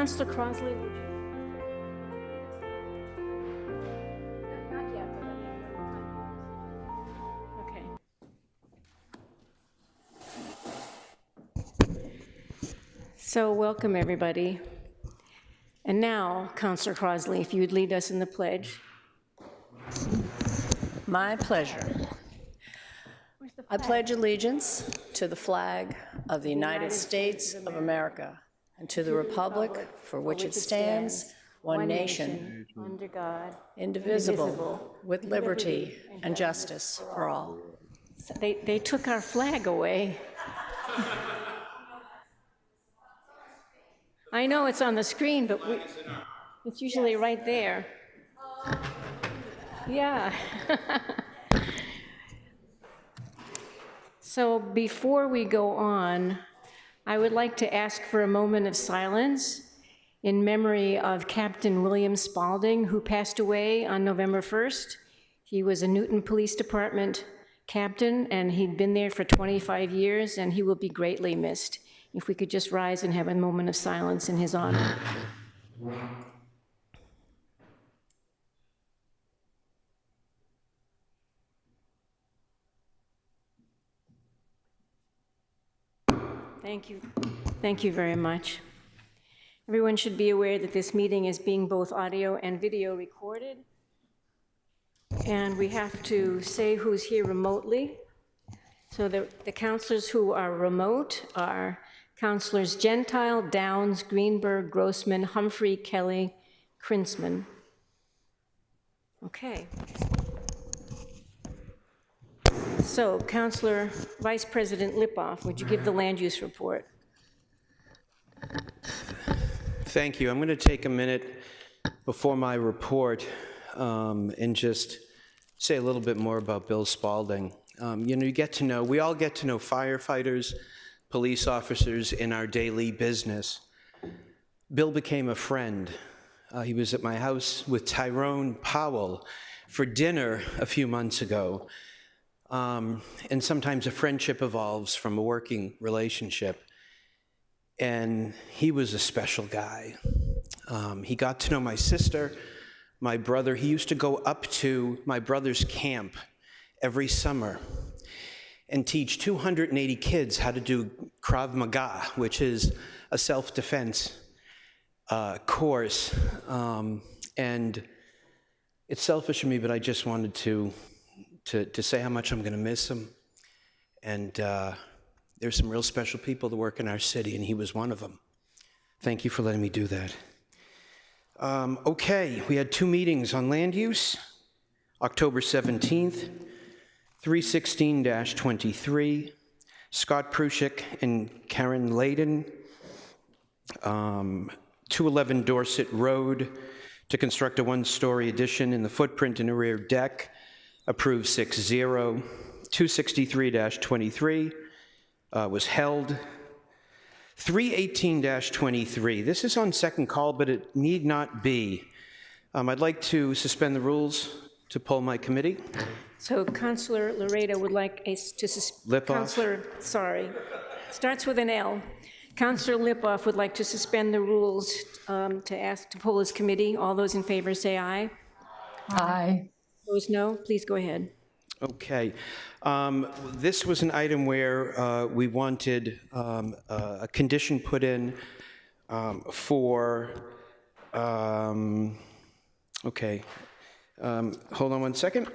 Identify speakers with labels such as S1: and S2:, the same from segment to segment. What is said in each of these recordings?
S1: Councillor Crossley, would you? Not yet, but I mean, when the time comes. Okay. So welcome, everybody. And now, Councillor Crossley, if you would lead us in the pledge.
S2: My pleasure. I pledge allegiance to the flag of the United States of America and to the republic for which it stands, one nation,
S1: under God,
S2: indivisible, with liberty and justice for all.
S1: So they took our flag away. I know it's on the screen, but it's usually right there. Yeah. So before we go on, I would like to ask for a moment of silence in memory of Captain William Spaulding, who passed away on November 1st. He was a Newton Police Department captain, and he'd been there for 25 years, and he will be greatly missed. If we could just rise and have a moment of silence in his honor. Thank you. Thank you very much. Everyone should be aware that this meeting is being both audio and video recorded. And we have to say who's here remotely. So the councilors who are remote are Councilors Gentile, Downs, Greenberg, Grossman, Humphrey, Kelly, Krinsman. Okay. So, Councilor Vice President Lipoff, would you give the land use report?
S3: Thank you. I'm going to take a minute before my report and just say a little bit more about Bill Spaulding. We all get to know firefighters, police officers in our daily business. Bill became a friend. He was at my house with Tyrone Powell for dinner a few months ago. And sometimes a friendship evolves from a working relationship. And he was a special guy. He got to know my sister, my brother. He used to go up to my brother's camp every summer and teach 280 kids how to do Krav Maga, which is a self-defense course. And it's selfish of me, but I just wanted to say how much I'm going to miss him. And there's some real special people that work in our city, and he was one of them. Thank you for letting me do that. Okay, we had 2 meetings on land use. October 17th, 316-23, Scott Prushik and Karen Layden, 211 Dorset Road, to construct a 1-story addition in the footprint and rear deck, approved 6-0. 263-23 was held. 318-23, this is on second call, but it need not be. I'd like to suspend the rules to poll my committee.
S1: So Councilor Laredo would like us to starts with an L. Councilor Lipoff would like to suspend the rules to poll his committee. All those in favor say aye.
S2: Aye.
S1: Opposed, no. Please go ahead.
S3: Okay. This was an item where we wanted a condition put in for, okay, hold on one second.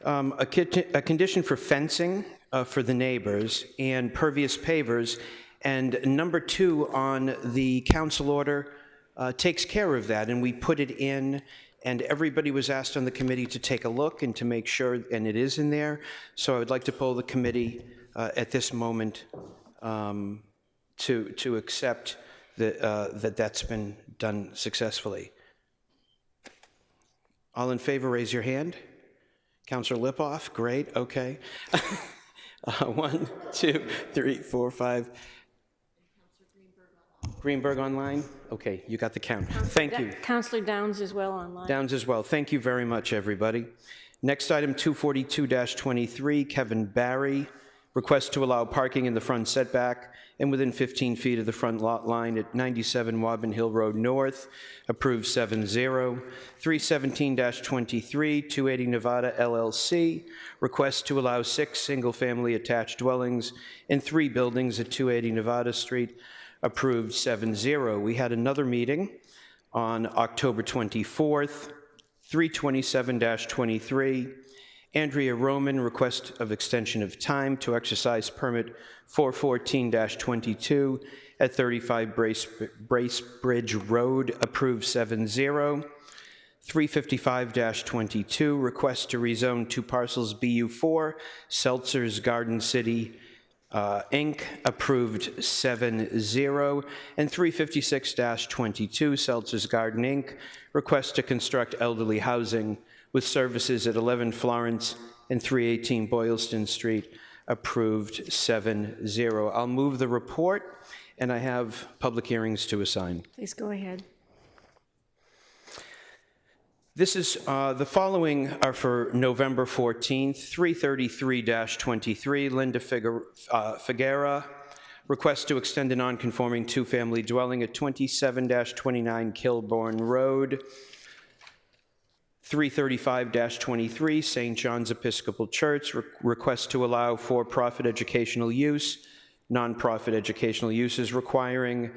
S3: A condition for fencing for the neighbors and pervious pavers, and number 2 on the council order takes care of that, and we put it in, and everybody was asked on the committee to take a look and to make sure, and it is in there. So I would like to poll the committee at this moment to accept that that's been done successfully. All in favor, raise your hand. Councilor Lipoff, great, okay. 1, 2, 3, 4, 5. Greenberg online? Okay, you got the count. Thank you.
S1: Councilor Downs as well online.
S3: Downs as well. Thank you very much, everybody. Next item, 242-23, Kevin Barry, Request to allow parking in the front setback and within 15 feet of the front lot line at 97 Woburn Hill Road North, approved 7-0. 317-23, 280 Nevada LLC, request to allow 6 single-family attached dwellings in 3 buildings at 280 Nevada Street, approved 7-0. We had another meeting on October 24th, 327-23, Andrea Roman, request of extension of time to exercise permit 414-22 at 35 Bracebridge Road, approved 7-0. 355-22, request to rezone 2 parcels BU4, Seltzer's Garden City, Inc., approved 7-0. And 356-22, Seltzer's Garden, Inc., request to construct elderly housing with services at 11 Florence and 318 Boylston Street, approved 7-0. I'll move the report, and I have public hearings to assign.
S1: Please go ahead.
S3: This is, the following are for November 14th, 333-23, Linda Figuera, request to extend a non-conforming 2-family dwelling at 27-29 Kilbourne Road. 335-23, St. John's Episcopal Church, request to allow for-profit educational use, nonprofit educational uses requiring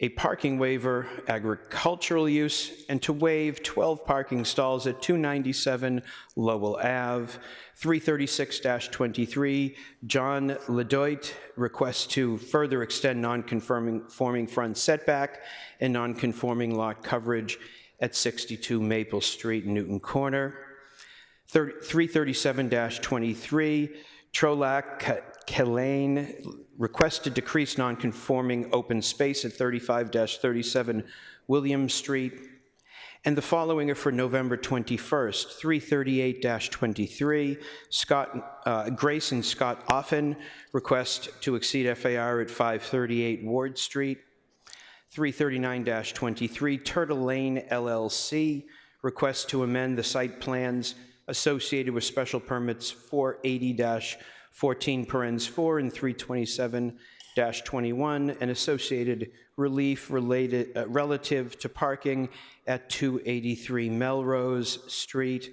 S3: a parking waiver, agricultural use, and to waive 12 parking stalls at 297 Lowell Ave. 336-23, John Ledoit, requests to further extend non-conforming front setback and non-conforming lot coverage at 62 Maple Street, Newton Corner. 337-23, Trolac Kelane, request to decrease non-conforming open space at 35-37 William Street. And the following are for November 21st, 338-23, Grace and Scott Offen, request to exceed FAR at 538 Ward Street. 339-23, Turtle Lane LLC, request to amend the site plans associated with special permits 480-14 and 327-21 and associated relief relative to parking at 283 Melrose Street.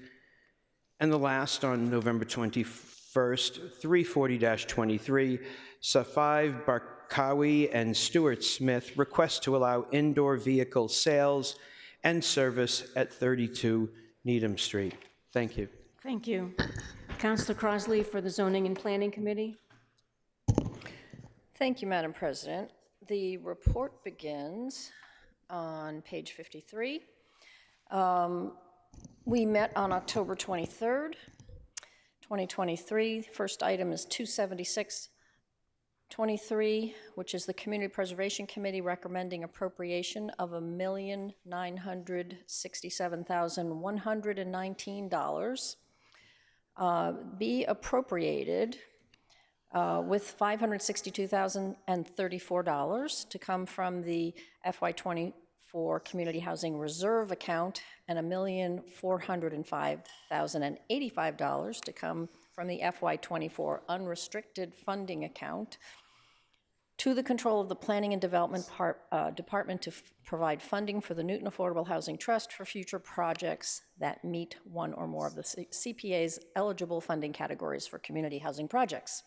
S3: And the last on November 21st, 340-23, Safai Barkawi and Stuart Smith request to allow indoor vehicle sales and service at 32 Needham Street. Thank you.
S1: Thank you. Councilor Crossley for the Zoning and Planning Committee.
S2: Thank you, Madam President. The report begins on page 53. We met on October 23rd, 2023. First item is 276-23, which is the Community Preservation Committee recommending appropriation of $1,967,119 be appropriated with $562,034 to come from the FY24 Community Housing Reserve account and $1,405,085 to come from the FY24 Unrestricted Funding Account to the control of the Planning and Development Department to provide funding for the Newton Affordable Housing Trust for future projects that meet one or more of the CPA's eligible funding categories for community housing projects.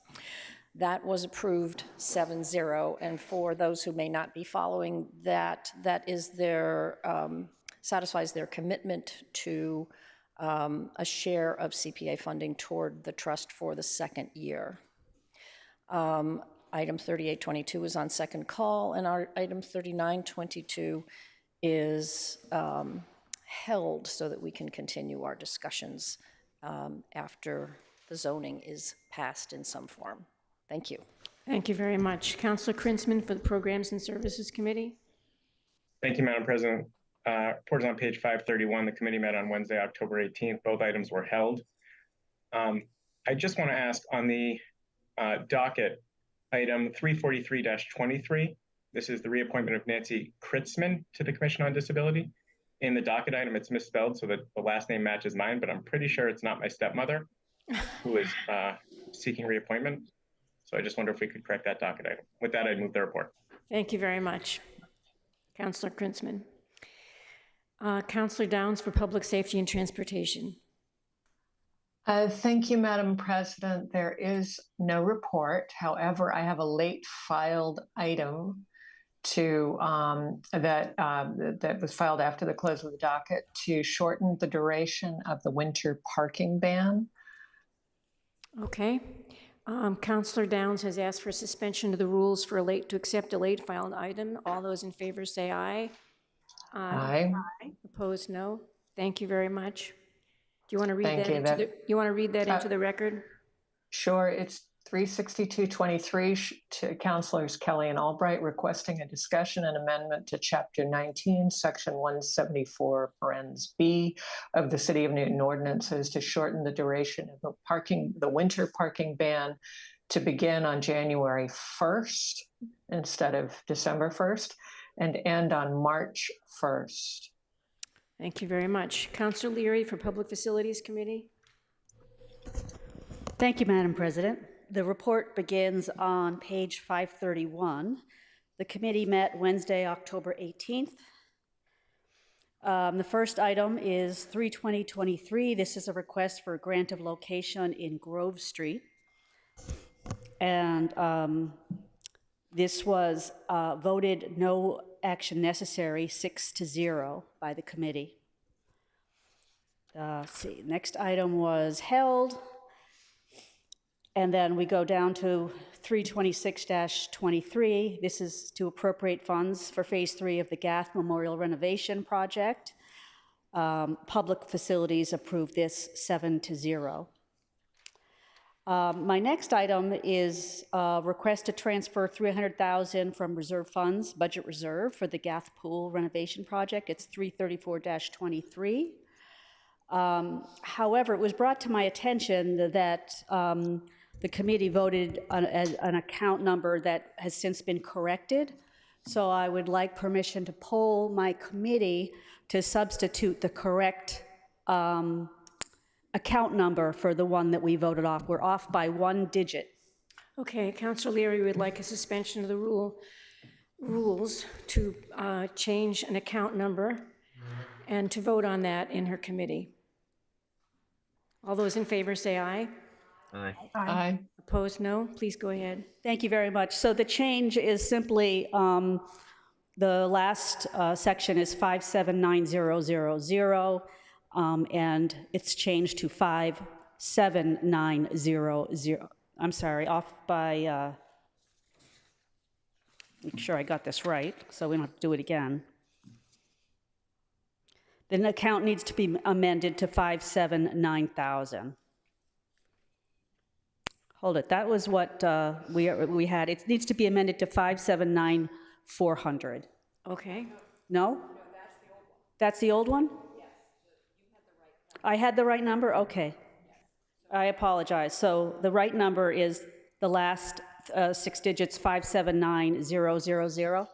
S2: That was approved 7-0, and for those who may not be following that, that is their, satisfies their commitment to a share of CPA funding toward the trust for the second year. Item 3822 is on second call, and our item 3922 is held so that we can continue our discussions after the zoning is passed in some form. Thank you.
S1: Thank you very much. Councilor Krinsman for the Programs and Services Committee.
S4: Thank you, Madam President. Report is on page 531. The committee met on Wednesday, October 18th. Both items were held. I just want to ask on the docket, item 343-23. This is the reappointment of Nancy Kritzman to the Commission on Disability. In the docket item, it's misspelled so that the last name matches mine, but I'm pretty sure it's not my stepmother who is seeking reappointment. So I just wonder if we could correct that docket item. With that, I'd move the report.
S1: Thank you very much. Councillor Krinsman. Councillor Downs for Public Safety and Transportation.
S5: Thank you, Madam President. There is no report. However, I have a late filed item to that was filed after the close of the docket to shorten the duration of the winter parking ban.
S1: Okay. Councillor Downs has asked for suspension of the rules for to accept a late filed item. All those in favor say aye.
S5: Aye.
S1: Opposed, no. Thank you very much. Do you want to read
S5: Thank
S1: that
S5: you.
S1: into the, you want to read that into the record?
S5: Sure. It's 36223 to Councilors Kelly and Albright requesting a discussion and amendment to Chapter 19, Section 174, parens B of the City of Newton ordinances to shorten the duration of the winter parking ban to begin on January 1st instead of December 1st and end on March 1st.
S1: Thank you very much. Councillor Leary for Public Facilities Committee.
S6: Thank you, Madam President. The report begins on page 531. The committee met Wednesday, October 18th. The first item is 3/20/23. This is a request for a grant of location in Grove Street. And this was voted no action necessary, 6-0 by the committee. Let's see, next item was held. And then we go down to 326-23. This is to appropriate funds for phase 3 of the Gath Memorial Renovation Project. Public Facilities approved this 7-0. My next item is a request to transfer $300,000 from reserve funds, budget reserve, for the Gath Pool renovation project. It's 334-23. However, it was brought to my attention that the committee voted on an account number that has since been corrected. So I would like permission to poll my committee to substitute the correct account number for the one that we voted off. We're off by 1 digit.
S1: Okay, Councillor Leary would like a suspension of the rules to change an account number and to vote on that in her committee. All those in favor say aye.
S7: Aye.
S5: Aye.
S1: Opposed, no. Please go ahead.
S6: Thank you very much. So the change is simply the last section is 579,000, and it's changed to 57900. I'm sorry, off by, make sure I got this right, so we don't have to do it again. The account needs to be amended to 579,000. Hold it, that was what we had. It needs to be amended to 579,400.
S1: Okay.
S6: No? That's the old one. Yes. I had the right number? Okay. I apologize. So the right number is the last 6 digits, 579,000.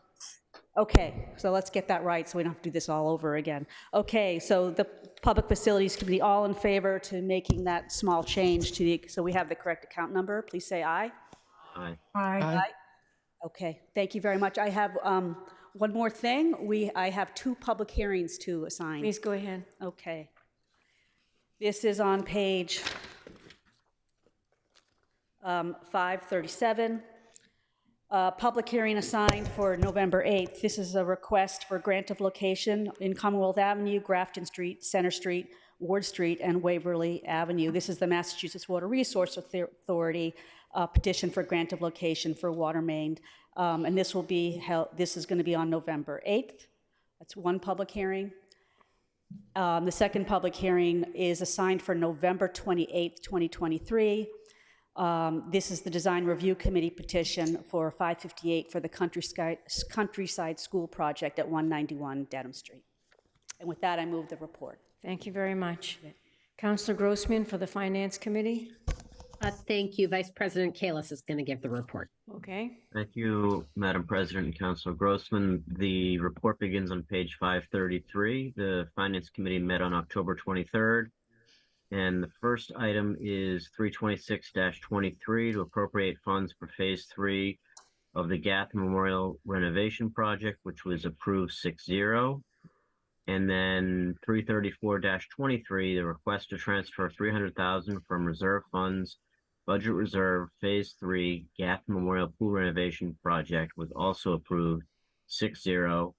S6: Okay, so let's get that right so we don't have to do this all over again. Okay, so the Public Facilities Committee, all in favor to making that small change to the, so we have the correct account number, please say aye.
S7: Aye.
S5: Aye.
S6: Okay, thank you very much. I have one more thing. I have 2 public hearings to assign.
S1: Please go ahead.
S6: Okay. This is on page 537. Public hearing assigned for November 8th. This is a request for grant of location in Commonwealth Avenue, Grafton Street, Center Street, Ward Street, and Waverly Avenue. This is the Massachusetts Water Resource Authority petition for grant of location for water main. And this will be held, this is going to be on November 8th. That's one public hearing. The second public hearing is assigned for November 28th, 2023. This is the Design Review Committee petition for 558 for the Countryside School Project at 191 Dedham Street. And with that, I move the report.
S1: Thank you very much. Councillor Grossman for the Finance Committee.
S8: Thank you. Vice President Kalis is going to give the report.
S1: Okay.
S7: Thank you, Madam President and Councilor Grossman. The report begins on page 533. The Finance Committee met on October 23rd. And the first item is 326-23 to appropriate funds for Phase 3 of the Gath Memorial Renovation Project, which was approved 6-0. And then 334-23, the request to transfer $300,000 from reserve funds, budget reserve, Phase 3, Gath Memorial Pool Renovation Project was also approved 6-0.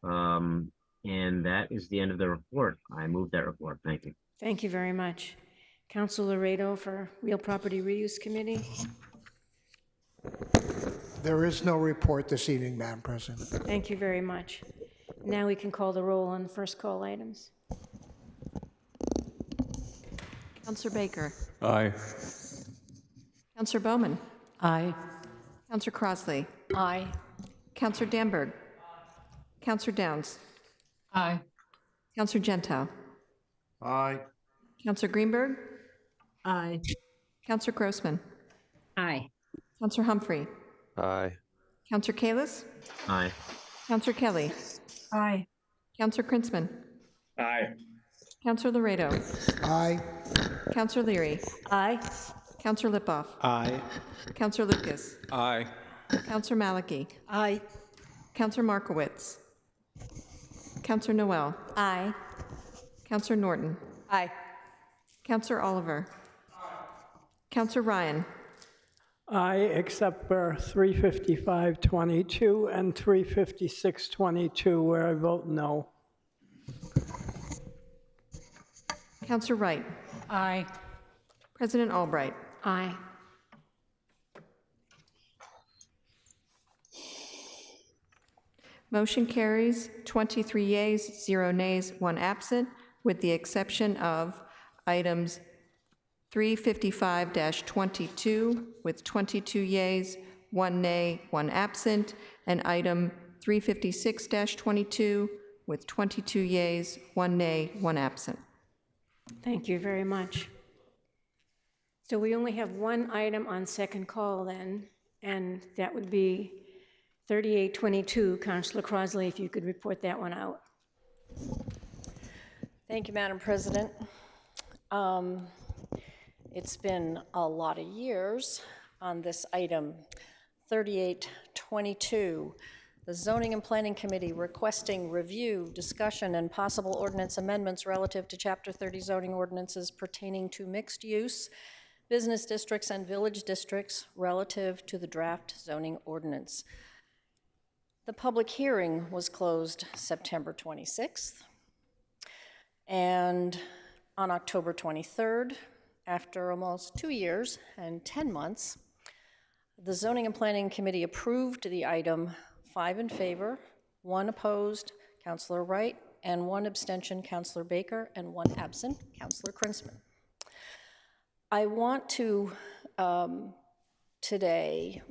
S7: And that is the end of the report. I move that report. Thank you.
S1: Thank you very much. Councilor Laredo for Real Property Reuse Committee.
S9: There is no report this evening, Madam President.
S1: Thank you very much. Now we can call the roll on the first call items.
S10: Counselor Baker.
S11: Aye.
S10: Counselor Bowman.
S5: Aye.
S10: Counselor Crossley.
S2: Aye.
S10: Counselor Danberg. Counselor Downs.
S5: Aye.
S10: Counselor Gentile.
S9: Aye.
S10: Counselor Greenberg.
S5: Aye.
S10: Counselor Grossman.
S8: Aye.
S10: Counselor Humphrey.
S11: Aye.
S10: Counselor Kalis.
S7: Aye.
S10: Counselor Kelly.
S5: Aye.
S10: Counselor Krinsman.
S4: Aye.
S10: Counselor Laredo.
S9: Aye.
S10: Counselor Leary.
S6: Aye.
S10: Counselor Lipoff.
S11: Aye.
S10: Counselor Lucas.
S11: Aye.
S10: Counselor Maliki.
S6: Aye.
S10: Counselor Markowitz. Counselor Noel.
S1: Aye.
S10: Counselor Norton.
S2: Aye.
S10: Counselor Oliver. Counselor Ryan.
S12: Aye, except for 355-22 and 356-22, where I vote no.
S10: Counselor Wright.
S6: Aye.
S10: President Albright.
S1: Aye.
S10: Motion carries 23 yeas, 0 nays, 1 absent, with the exception of items 355-22 with 22 yeas, 1 nay, 1 absent, and item 356-22 with 22 yeas, 1 nay, 1 absent.
S1: Thank you very much. So we only have one item on second call then, and that would be 3822. Councilor Crossley, if you could report that one out.
S2: Thank you, Madam President. It's been a lot of years on this item. 3822, the Zoning and Planning Committee requesting review, discussion, and possible ordinance amendments relative to Chapter 30 zoning ordinances pertaining to mixed use, business districts, and village districts relative to the draft zoning ordinance. The public hearing was closed September 26th, and on October 23rd, after almost 2 years and 10 months, the Zoning and Planning Committee approved the item, 5 in favor, 1 opposed, Councilor Wright, and 1 abstention, Councilor Baker, and 1 absent, Councilor Krinsman. I want to today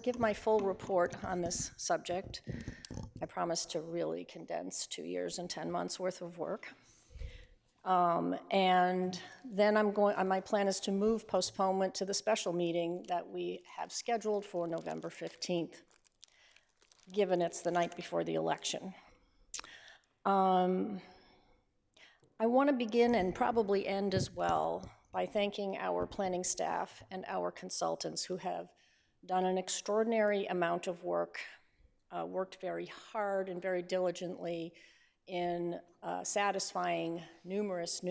S2: give my full report on this subject. I promise to really condense 2 years and 10 months worth of work. And then my plan is to move postponement to the special meeting that we have scheduled for November 15th, given it's the night before the election. I want to begin and probably end as well by thanking our planning staff and our consultants who have done an extraordinary amount of work, worked very hard and very diligently in satisfying numerous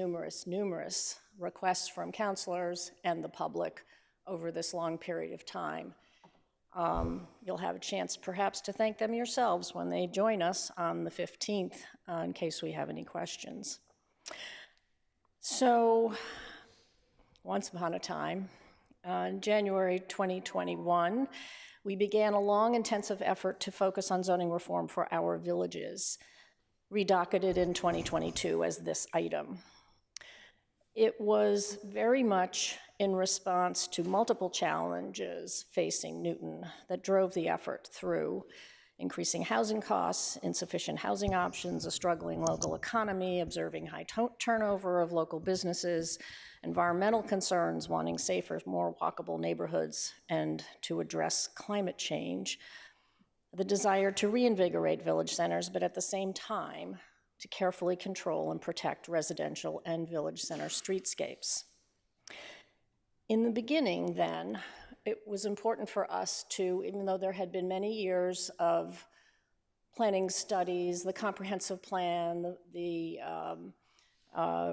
S2: requests from councilors and the public over this long period of time. You'll have a chance perhaps to thank them yourselves when they join us on the 15th in case we have any questions. So, once upon a time, in January 2021, we began a long, intensive effort to focus on zoning reform for our villages, redocketed in 2022 as this item. It was very much in response to multiple challenges facing Newton that drove the effort through increasing housing costs, insufficient housing options, a struggling local economy, observing high turnover of local businesses, environmental concerns, wanting safer, more walkable neighborhoods, and to address climate change, the desire to reinvigorate village centers, but at the same time, to carefully control and protect residential and village center streetscapes. In the beginning, then, it was important for us to, even though there had been many years of planning studies, the comprehensive plan, the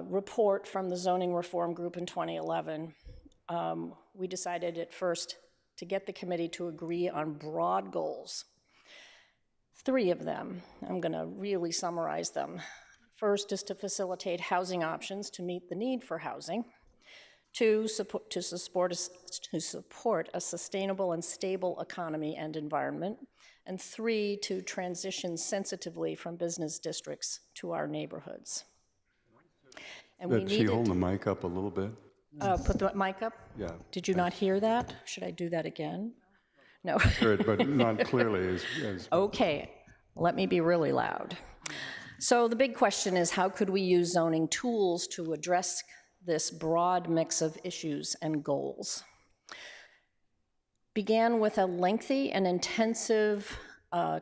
S2: report from the zoning reform group in 2011, we decided at first to get the committee to agree on broad goals. 3 of them, I'm going to really summarize them. First is to facilitate housing options to meet the need for housing. 2, to support a sustainable and stable economy and environment. And 3, to transition sensitively from business districts to our neighborhoods. And we
S11: Could she hold the mic up a little bit?
S2: Put the mic up?
S11: Yeah.
S2: Did you not hear that? Should I do that again? No.
S11: Good, but not clearly as
S2: Okay, let me be really loud. So the big question is, how could we use zoning tools to address this broad mix of issues and goals? Began with a lengthy and intensive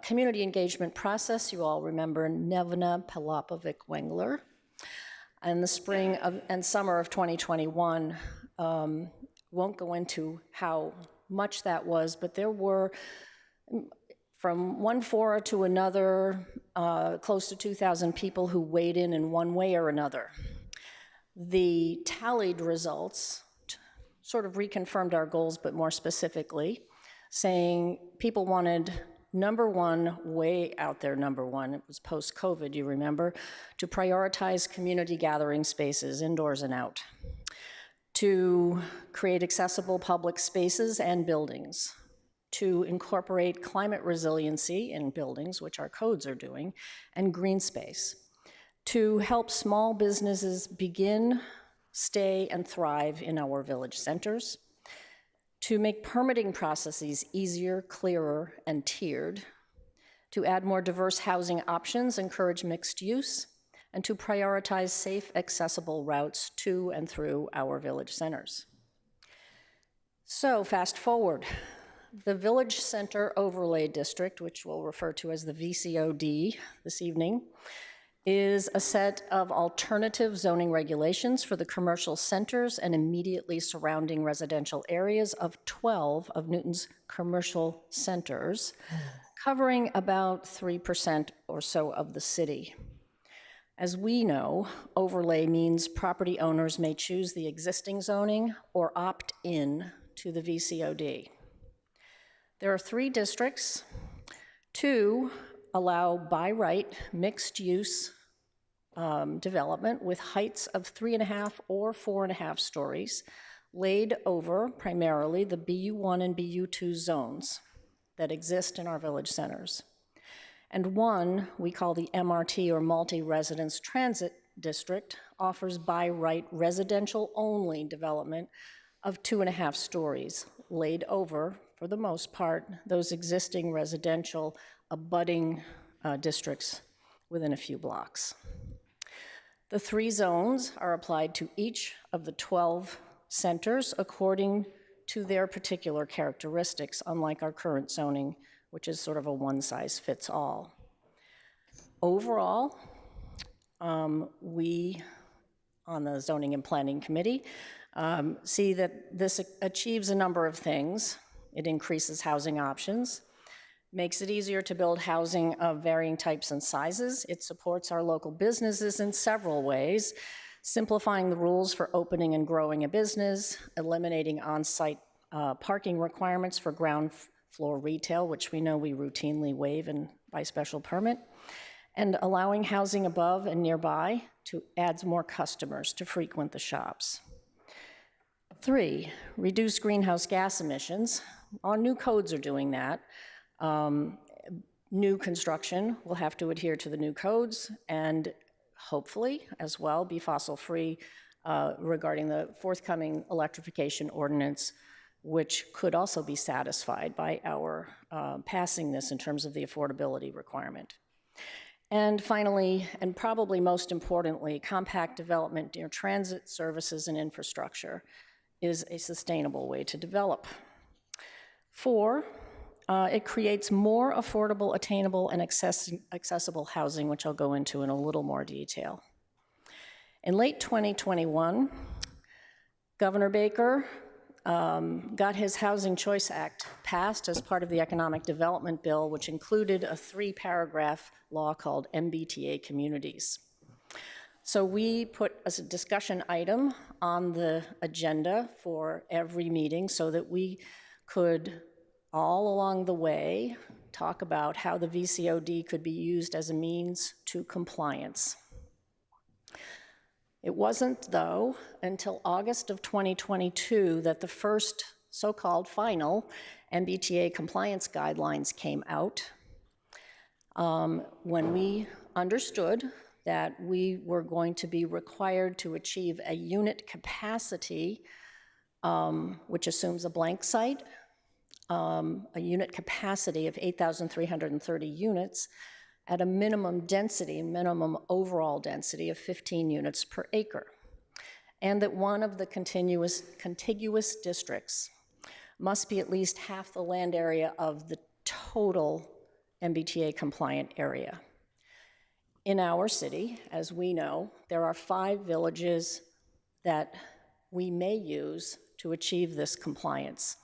S2: community engagement process. You all remember Nevna Pelapovic-Wengler. In the spring and summer of 2021, won't go into how much that was, but there were, from one fora to another, close to 2,000 people who weighed in one way or another. The tallied results sort of reconfirmed our goals, but more specifically, saying people wanted number one, way out there, number one, it was post-COVID, you remember, to prioritize community gathering spaces, indoors and out, to create accessible public spaces and buildings, to incorporate climate resiliency in buildings, which our codes are doing, and green space, to help small businesses begin, stay, and thrive in our village centers, to make permitting processes easier, clearer, and tiered, to add more diverse housing options, encourage mixed use, and to prioritize safe, accessible routes to and through our village centers. So fast forward, the Village Center Overlay District, which we'll refer to as the VCOD this evening, is a set of alternative zoning regulations for the commercial centers and immediately surrounding residential areas of 12 of Newton's commercial centers, covering about 3% or so of the city. As we know, overlay means property owners may choose the existing zoning or opt in to the VCOD. There are 3 districts. 2 allow by right mixed use development with heights of 3.5 or 4.5 stories, laid over primarily the BU1 and BU2 zones that exist in our village centers. And 1 we call the MRT, or Multi-Residence Transit District, offers by right residential only development of 2.5 stories, laid over, for the most part, those existing residential abutting districts within a few blocks. The 3 zones are applied to each of the 12 centers according to their particular characteristics, unlike our current zoning, which is sort of a one-size-fits-all. Overall, we, on the Zoning and Planning Committee, see that this achieves a number of things. It increases housing options, makes it easier to build housing of varying types and sizes. It supports our local businesses in several ways, simplifying the rules for opening and growing a business, eliminating on-site parking requirements for ground floor retail, which we know we routinely waive by special permit, and allowing housing above and nearby to add more customers to frequent the shops. 3, reduce greenhouse gas emissions. Our new codes are doing that. New construction will have to adhere to the new codes and hopefully as well be fossil-free regarding the forthcoming electrification ordinance, which could also be satisfied by our passing this in terms of the affordability requirement. And finally, and probably most importantly, compact development near transit services and infrastructure is a sustainable way to develop. 4, It creates more affordable, attainable, and accessible housing, which I'll go into in a little more detail. In late 2021, Governor Baker got his Housing Choice Act passed as part of the Economic Development Bill, which included a 3-paragraph law called MBTA communities. So we put as a discussion item on the agenda for every meeting so that we could all along the way talk about how the VCOD could be used as a means to compliance. It wasn't, though, until August of 2022 that the first so-called final MBTA compliance guidelines came out, when we understood that we were going to be required to achieve a unit capacity, which assumes a blank site, a unit capacity of 8,330 units at a minimum density, minimum overall density of 15 units per acre, and that one of the contiguous districts must be at least half the land area of the total MBTA compliant area. In our city, as we know, there are 5 villages that we may use to achieve this compliance.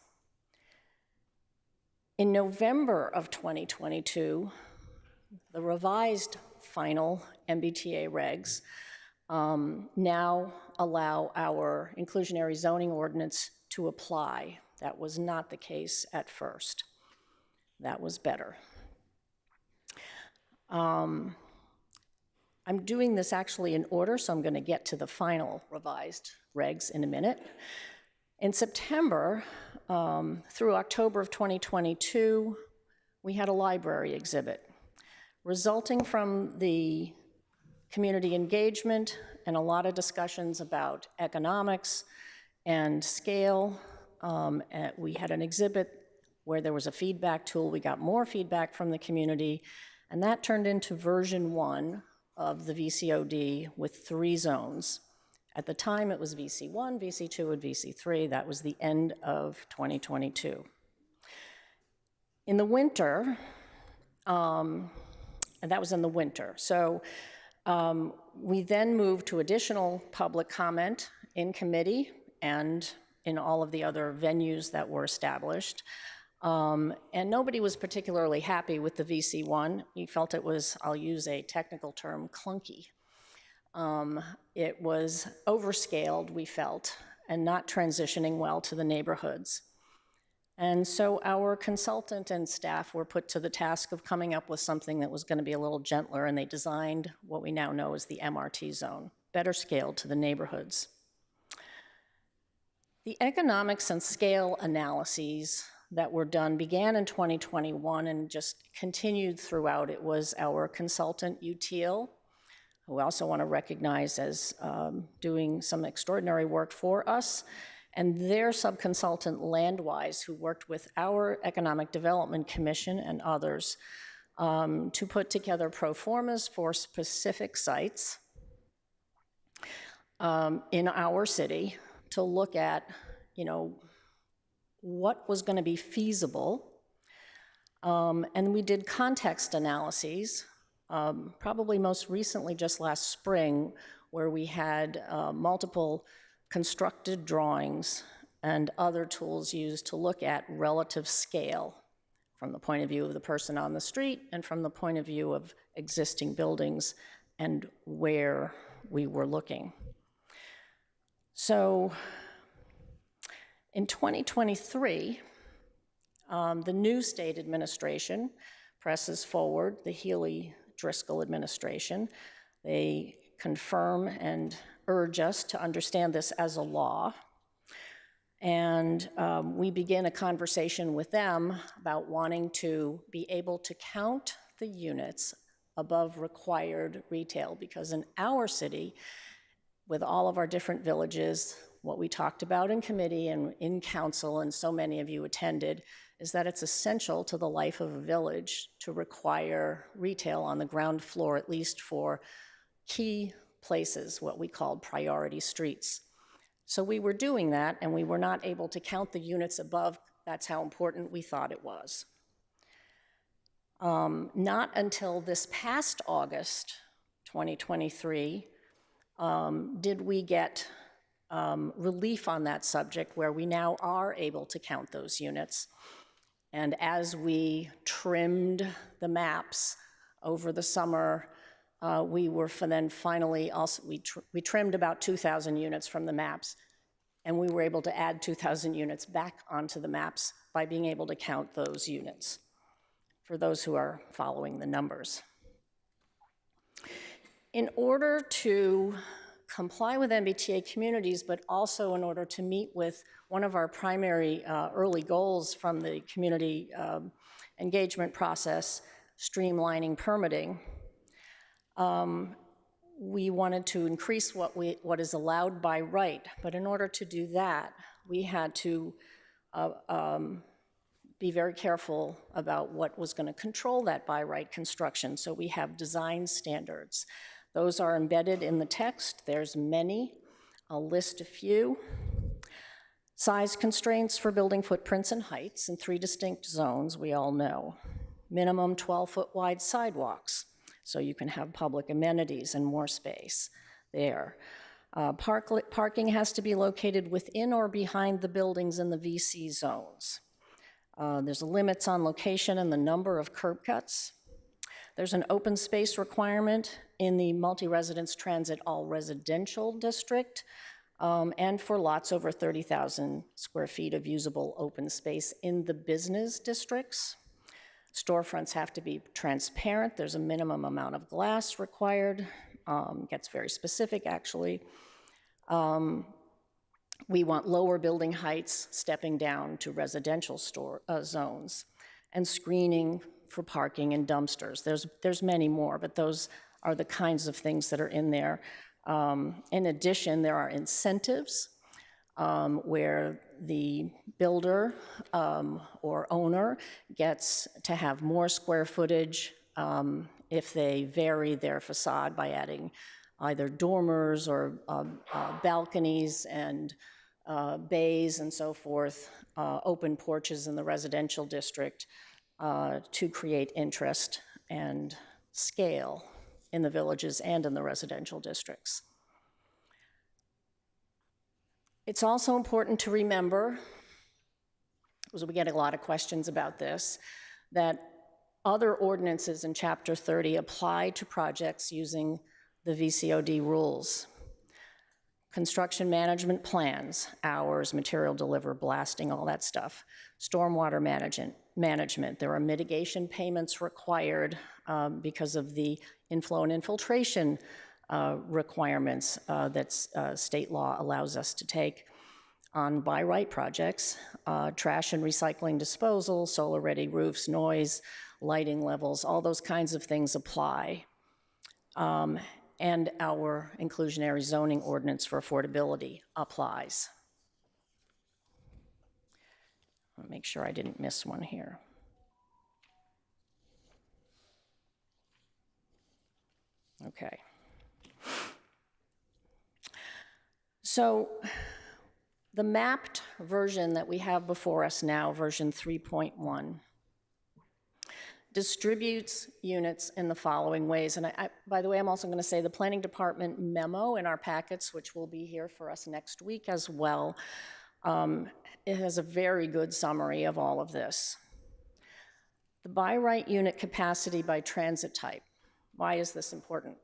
S2: In November of 2022, the revised final MBTA regs now allow our inclusionary zoning ordinance to apply. That was not the case at first. That was better. I'm doing this actually in order, so I'm going to get to the final revised regs in a minute. In September through October of 2022, we had a library exhibit. Resulting from the community engagement and a lot of discussions about economics and scale, we had an exhibit where there was a feedback tool. We got more feedback from the community, and that turned into version 1 of the VCOD with 3 zones. At the time, it was VC1, VC2, and VC3. That was the end of 2022. In the winter, and that was in the winter. So we then moved to additional public comment in committee and in all of the other venues that were established. And nobody was particularly happy with the VC1. We felt it was, I'll use a technical term, clunky. It was overscaled, we felt, and not transitioning well to the neighborhoods. And so our consultant and staff were put to the task of coming up with something that was going to be a little gentler, and they designed what we now know as the MRT zone, better scaled to the neighborhoods. The economics and scale analyses that were done began in 2021 and just continued throughout. It was our consultant, UTIL, who I also want to recognize as doing some extraordinary work for us, and their subconsultant, Landwise, who worked with our Economic Development Commission and others to put together pro formas for specific sites in our city to look at, what was going to be feasible. And we did context analyses, probably most recently just last spring, where we had multiple constructed drawings and other tools used to look at relative scale from the point of view of the person on the street and from the point of view of existing buildings and where we were looking. So in 2023, the new state administration presses forward the Healy-Driscoll administration. They confirm and urge us to understand this as a law. And we begin a conversation with them about wanting to be able to count the units above required retail, because in our city, with all of our different villages, what we talked about in committee and in council, and so many of you attended, is that it's essential to the life of a village to require retail on the ground floor, at least for key places, what we called priority streets. So we were doing that, and we were not able to count the units above. That's how important we thought it was. Not until this past August 2023 did we get relief on that subject, where we now are able to count those units. And as we trimmed the maps over the summer, we were then finally also, we trimmed about 2,000 units from the maps, and we were able to add 2,000 units back onto the maps by being able to count those units, for those who are following the numbers. In order to comply with MBTA communities, but also in order to meet with one of our primary early goals from the community engagement process, streamlining permitting, we wanted to increase what is allowed by right. But in order to do that, we had to be very careful about what was going to control that by right construction. So we have design standards. Those are embedded in the text. There's many. I'll list a few. Size constraints for building footprints and heights in 3 distinct zones, we all know. Minimum 12-foot wide sidewalks, so you can have public amenities and more space there. Parking has to be located within or behind the buildings in the VC zones. There's limits on location and the number of curb cuts. There's an open space requirement in the multi-residence transit all residential district, and for lots over 30,000 square feet of usable open space in the business districts. Storefronts have to be transparent. There's a minimum amount of glass required. Gets very specific, actually. We want lower building heights stepping down to residential zones, and screening for parking and dumpsters. There's many more, but those are the kinds of things that are in there. In addition, there are incentives where the builder or owner gets to have more square footage if they vary their facade by adding either dormers or balconies and bays and so forth, open porches in the residential district, to create interest and scale in the villages and in the residential districts. It's also important to remember, because we get a lot of questions about this, that other ordinances in Chapter 30 apply to projects using the VCOD rules. Construction management plans, hours, material delivered, blasting, all that stuff. Stormwater management. There are mitigation payments required because of the inflow and infiltration requirements that state law allows us to take on by right projects. Trash and recycling disposal, solar-ready roofs, noise, lighting levels, all those kinds of things apply. And our inclusionary zoning ordinance for affordability applies. I'll make sure I didn't miss one here. Okay. So the mapped version that we have before us now, version 3.1, distributes units in the following ways. And by the way, I'm also going to say the Planning Department memo in our packets, which will be here for us next week as well, it has a very good summary of all of this. The by right unit capacity by transit type. Why is this important?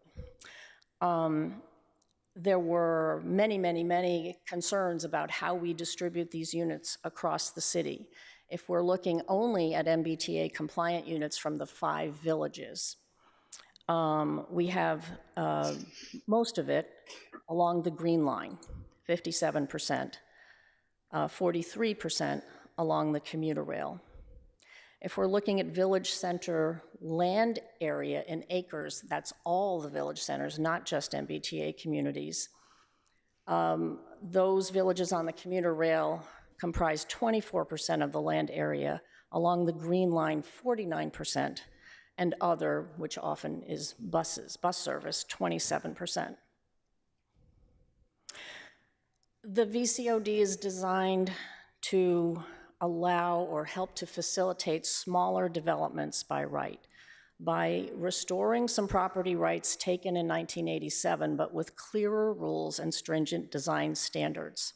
S2: There were many concerns about how we distribute these units across the city. If we're looking only at MBTA compliant units from the 5 villages, we have most of it along the Green Line, 57%, 43% along the commuter rail. If we're looking at village center land area in acres, that's all the village centers, not just MBTA communities. Those villages on the commuter rail comprise 24% of the land area, along the Green Line 49%, and other, which often is bus service, 27%. The VCOD is designed to allow or help to facilitate smaller developments by right. by restoring some property rights taken in 1987, but with clearer rules and stringent design standards.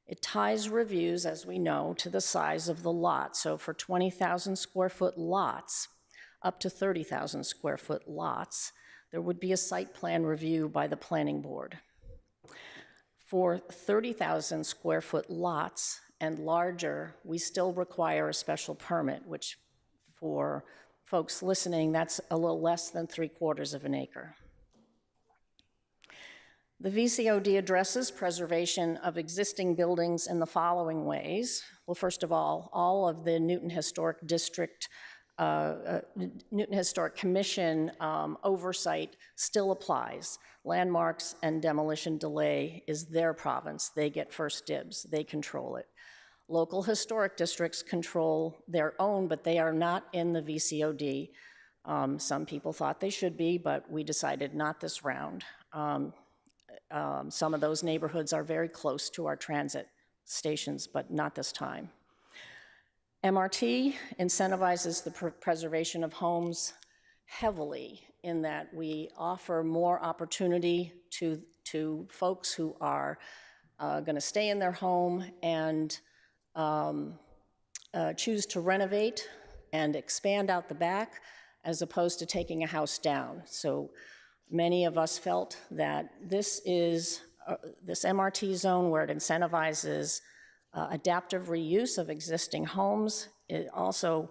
S2: It ties reviews, as we know, to the size of the lot. So for 20,000 square foot lots, up to 30,000 square foot lots, there would be a site plan review by the planning board. For 30,000 square foot lots and larger, we still require a special permit, which for folks listening, that's a little less than 3/4 of an acre. The VCOD addresses preservation of existing buildings in the following ways. Well, first of all of the Newton Historic District, Newton Historic Commission oversight still applies. Landmarks and demolition delay is their province. They get first dibs. They control it. Local historic districts control their own, but they are not in the VCOD. Some people thought they should be, but we decided not this round. Some of those neighborhoods are very close to our transit stations, but not this time. MRT incentivizes the preservation of homes heavily in that we offer more opportunity to folks who are going to stay in their home and choose to renovate and expand out the back as opposed to taking a house down. So many of us felt that this is this MRT zone where it incentivizes adaptive reuse of existing homes. It also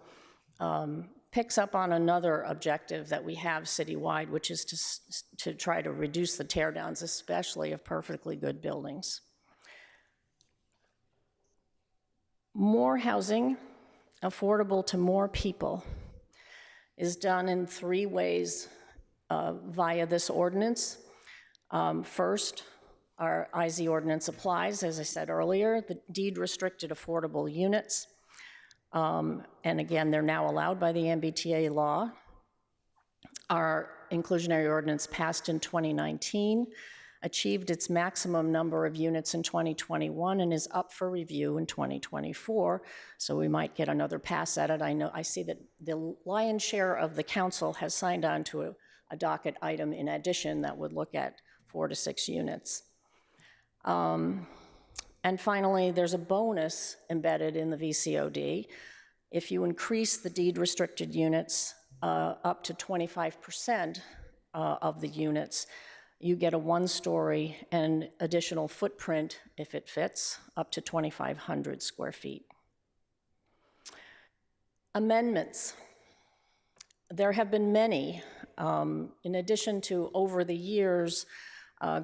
S2: picks up on another objective that we have citywide, which is to try to reduce the tear downs, especially of perfectly good buildings. More housing, affordable to more people, is done in 3 ways via this ordinance. First, our IZ ordinance applies, as I said earlier, the deed restricted affordable units. And again, they're now allowed by the MBTA law. Our inclusionary ordinance passed in 2019, achieved its maximum number of units in 2021, and is up for review in 2024. So we might get another pass at it. I see that the lion's share of the council has signed on to a docket item in addition that would look at 4 to 6 units. And finally, there's a bonus embedded in the VCOD. If you increase the deed restricted units up to 25% of the units, you get a 1-story and additional footprint, if it fits, up to 2,500 square feet. Amendments. There have been many. In addition to over the years,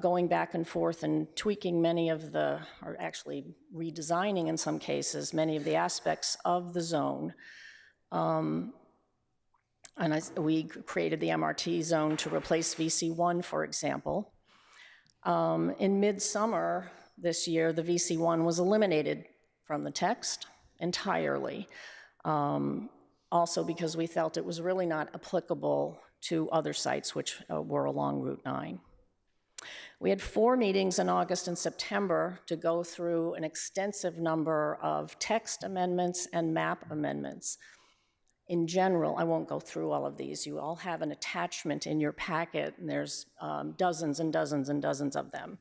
S2: going back and forth and tweaking many of the, or actually redesigning in some cases, many of the aspects of the zone. We created the MRT zone to replace VC1, for example. In midsummer this year, the VC1 was eliminated from the text entirely, also because we felt it was really not applicable to other sites which were along Route 9. We had 4 meetings in August and September to go through an extensive number of text amendments and map amendments. In general, I won't go through all of these. You all have an attachment in your packet, and there's dozens and dozens and dozens of them.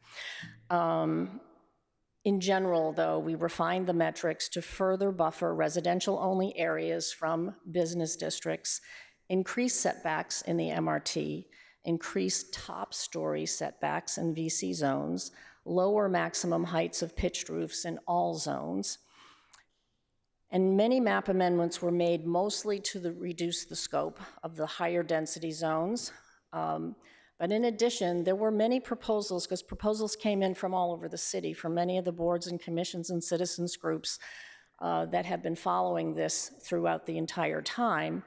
S2: In general, though, we refined the metrics to further buffer residential-only areas from business districts, increase setbacks in the MRT, increase top-story setbacks in VC zones, lower maximum heights of pitched roofs in all zones. And many map amendments were made mostly to reduce the scope of the higher density zones. But in addition, there were many proposals, because proposals came in from all over the city, from many of the boards and commissions and citizens groups that have been following this throughout the entire time.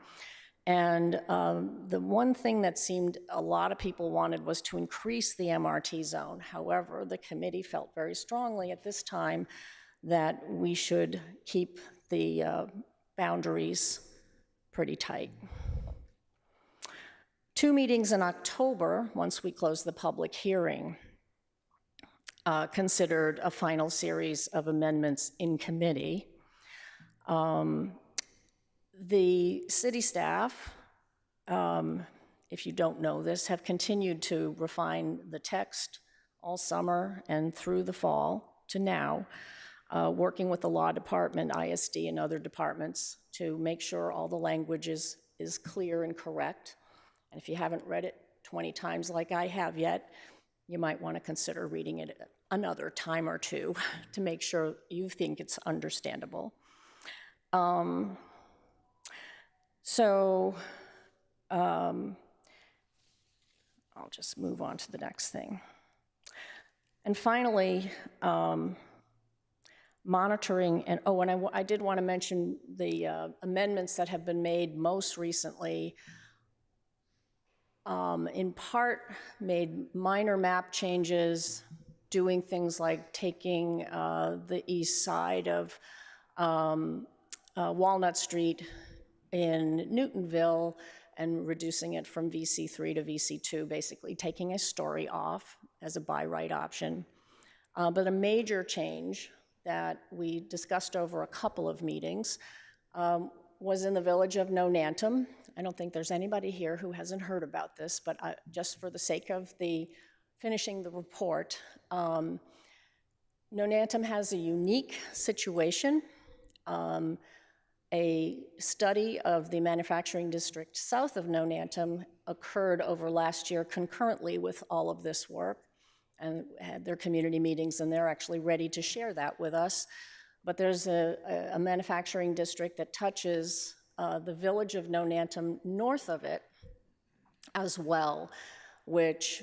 S2: And the one thing that seemed a lot of people wanted was to increase the MRT zone. However, the committee felt very strongly at this time that we should keep the boundaries pretty tight. 2 meetings in October, once we closed the public hearing, considered a final series of amendments in committee. The city staff if you don't know this, have continued to refine the text all summer and through the fall to now, working with the law department, ISD, and other departments to make sure all the language is clear and correct. And if you haven't read it 20 times like I have yet, you might want to consider reading it another time or two to make sure you think it's understandable. I'll just move on to the next thing. And finally, monitoring, and I did want to mention the amendments that have been made most recently. In part, made minor map changes, doing things like taking the east side of Walnut Street in Newtonville and reducing it from VC3 to VC2, basically taking a story off as a by right option. But a major change that we discussed over a couple of meetings was in the village of Nonantum. I don't think there's anybody here who hasn't heard about this, but just for the sake of finishing the report, Nonantum has a unique situation. A study of the manufacturing district south of Nonantum occurred over last year concurrently with all of this work, and had their community meetings, and they're actually ready to share that with us. But there's a manufacturing district that touches the village of Nonantum north of it as well, which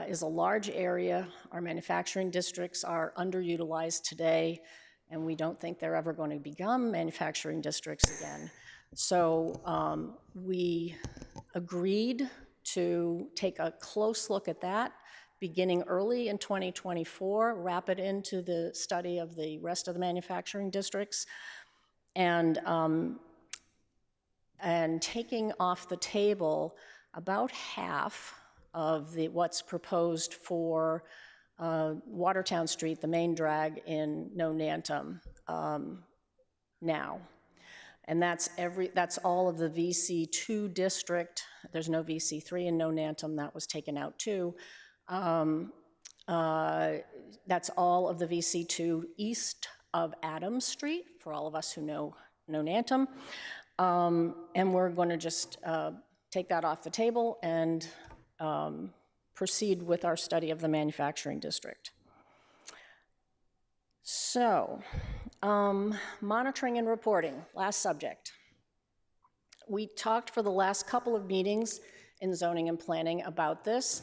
S2: is a large area. Our manufacturing districts are underutilized today, and we don't think they're ever going to become manufacturing districts again. So we agreed to take a close look at that, beginning early in 2024, wrap it into the study of the rest of the manufacturing districts, and taking off the table about half of what's proposed for Watertown Street, the main drag in Nonantum now. And that's all of the VC2 district. There's no VC3 in Nonantum, that was taken out too. That's all of the VC2 east of Adams Street, for all of us who know Nonantum. And we're going to just take that off the table and proceed with our study of the manufacturing district. So, monitoring and reporting, last subject. We talked for the last couple of meetings in zoning and planning about this.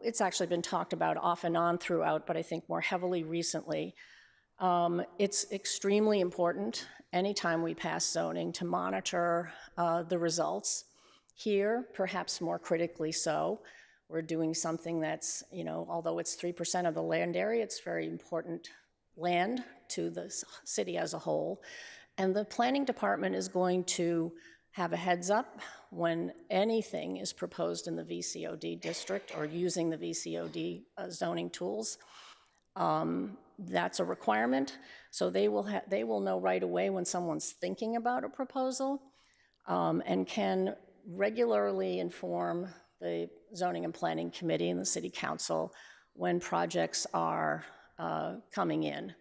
S2: It's actually been talked about off and on throughout, but I think more heavily recently. It's extremely important anytime we pass zoning to monitor the results. Here, perhaps more critically so, we're doing something that's, although it's 3% of the land area, it's very important land to the city as a whole. And the planning department is going to have a heads up when anything is proposed in the VCOD district or using the VCOD zoning tools. That's a requirement. So they will know right away when someone's thinking about a proposal, and can regularly inform the Zoning and Planning Committee and the City Council when projects are coming in.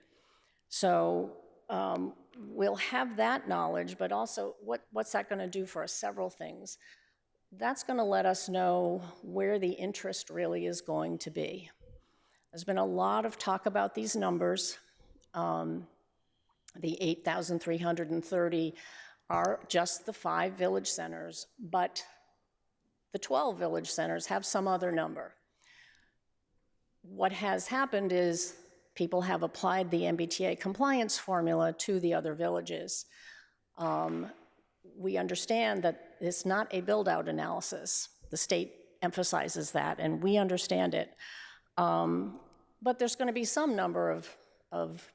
S2: So we'll have that knowledge, but also what's that going to do for us? Several things. That's going to let us know where the interest really is going to be. There's been a lot of talk about these numbers. The 8,330 are just the 5 village centers, but the 12 village centers have some other number. What has happened is people have applied the MBTA compliance formula to the other villages. We understand that it's not a build-out analysis. The state emphasizes that, and we understand it. But there's going to be some number of,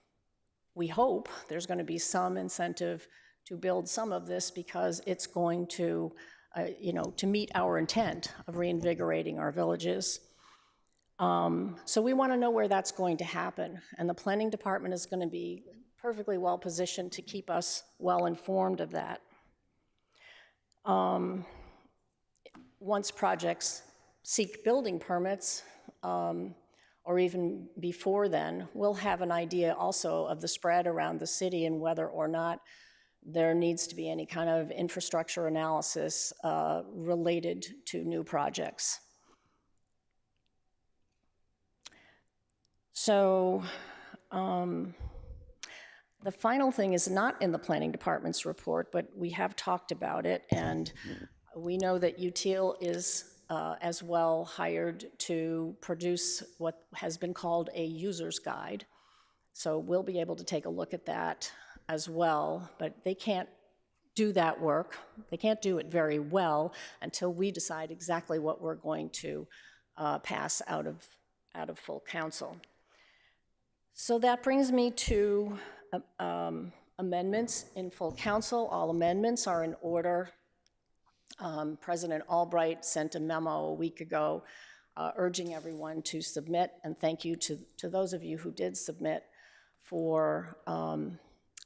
S2: we hope, there's going to be some incentive to build some of this because it's going to, to meet our intent of reinvigorating our villages. So we want to know where that's going to happen, and the planning department is going to be perfectly well positioned to keep us well informed of that. once projects seek building permits, or even before then, we'll have an idea also of the spread around the city and whether or not there needs to be any kind of infrastructure analysis related to new projects. So the final thing is not in the planning department's report, but we have talked about it, and we know that UTIL is as well hired to produce what has been called a user's guide. So we'll be able to take a look at that as well, but they can't do that work. They can't do it very well until we decide exactly what we're going to pass out of full council. So that brings me to amendments in full council. All amendments are in order. President Albright sent a memo a week ago urging everyone to submit, and thank you to those of you who did submit for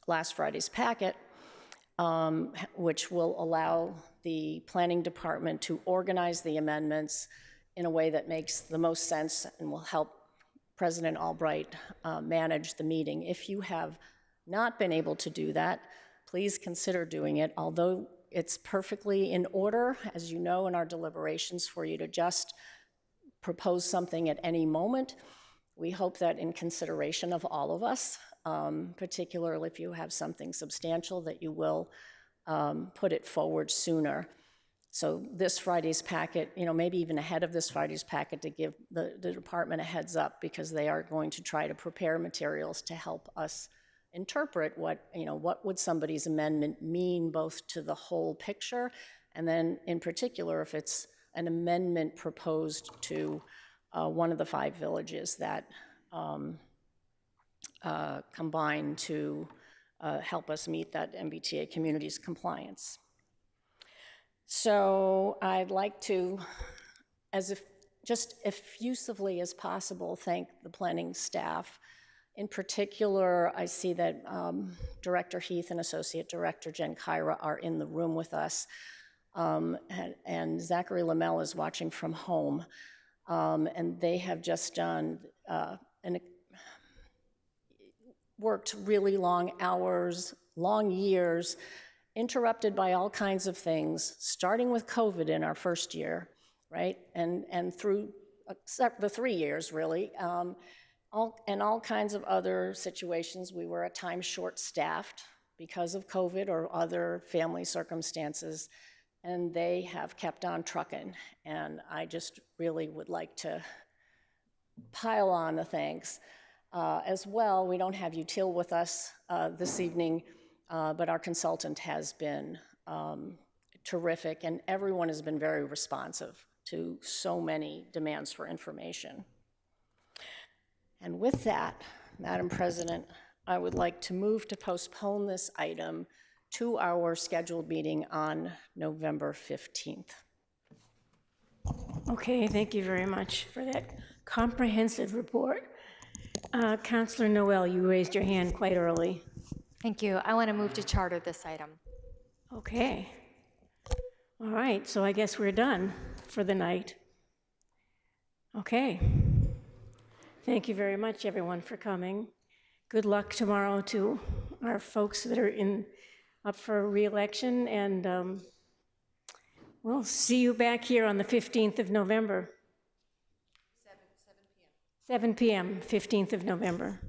S2: last Friday's packet, which will allow the planning department to organize the amendments in a way that makes the most sense and will help President Albright manage the meeting. If you have not been able to do that, please consider doing it, although it's perfectly in order, as you know, in our deliberations for you to just propose something at any moment. We hope that in consideration of all of us, particularly if you have something substantial, that you will put it forward sooner. So this Friday's packet, maybe even ahead of this Friday's packet, to give the department a heads up, because they are going to try to prepare materials to help us interpret what would somebody's amendment mean, both to the whole picture, and then in particular, if it's an amendment proposed to one of the 5 villages that combine to help us meet that MBTA community's compliance. So I'd like to, just effusively as possible, thank the planning staff. In particular, I see that Director Heath and Associate Director Jen Kyra are in the room with us, and Zachary Lamel is watching from home, and they have just done worked really long hours, long years, interrupted by all kinds of things, starting with COVID in our first year, right, and through the 3 years, really. All kinds of other situations. We were at times short-staffed because of COVID or other family circumstances, and they have kept on trucking. And I just really would like to pile on the thanks. As well, we don't have UTIL with us this evening, but our consultant has been terrific, and everyone has been very responsive to so many demands for information. And with that, Madam President, I would like to move to postpone this item to our scheduled meeting on November 15th.
S1: Okay, thank you very much for that comprehensive report. Councillor Noel, you raised your hand quite early.
S13: Thank you. I want to move to charter this item.
S1: Okay. All right, so I guess we're done for the night. Okay. Thank you very much, everyone, for coming. Good luck tomorrow to our folks that are up for re-election, and we'll see you back here on the 15th of November. 7 p.m., 15th of November.